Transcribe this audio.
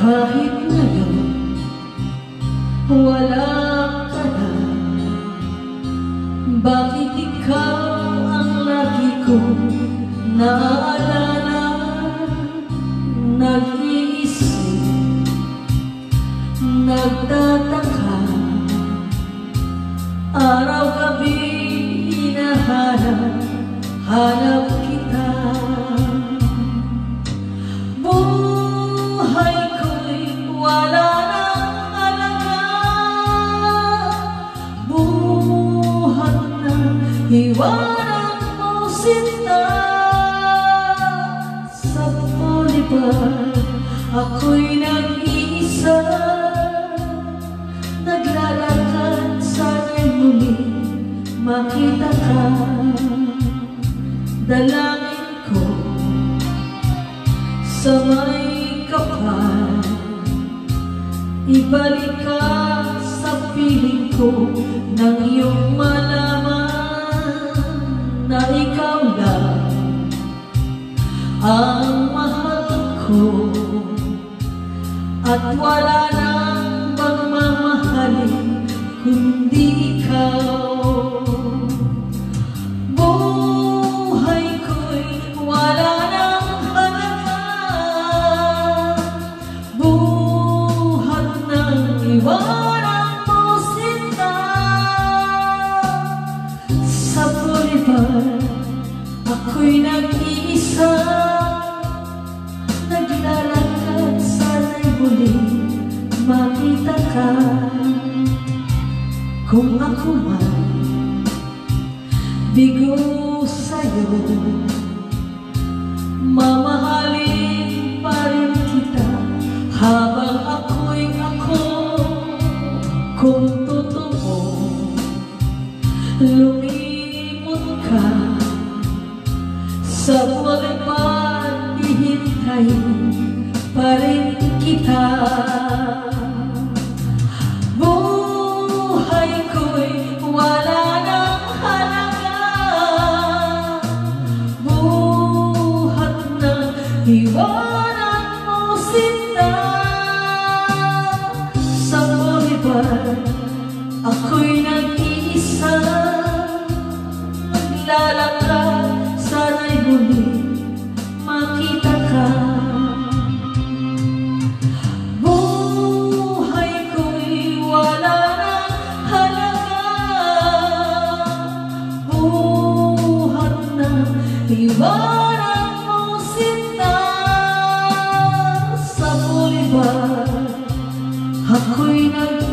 Kahit ngayon wala ka na, bakit ikaw ang lagi kong naaalala? Nag-iisip, nagtataka, araw-gabi hinahanap kita. Buhay ko'y wala nang halaga, buhat na iwanan mo sinta. Sa Bolivar ako'y nag-iisa, naglalakad, sana'y muli makita ka. Dalangin ko sa may kapal, ibalik ka sa piling ko, nang iyong malaman na ikaw lang ang mahal ko, at wala nang bang mamahalin kundi ikaw. Buhay ko'y wala nang halaga, buhat nang iwanan mo sinta. Sa Bolivar ako'y nag-iisa, naglalakad, sana'y muli makita ka. Kung ako man bigo sa'yo, mamahalin pa rin kita habang ako'y ako. Kung totoo lumimot ka sa Bolivar, hihintayin pa rin kita. Buhay ko'y wala nang halaga, buhat na iwanan mo sinta. Sa Bolivar ako'y nag-iisa, naglalakad, sana'y muli makita ka. Buhay ko'y wala nang halaga, buhat na iwanan mo sinta. Sa Bolivar ako'y nag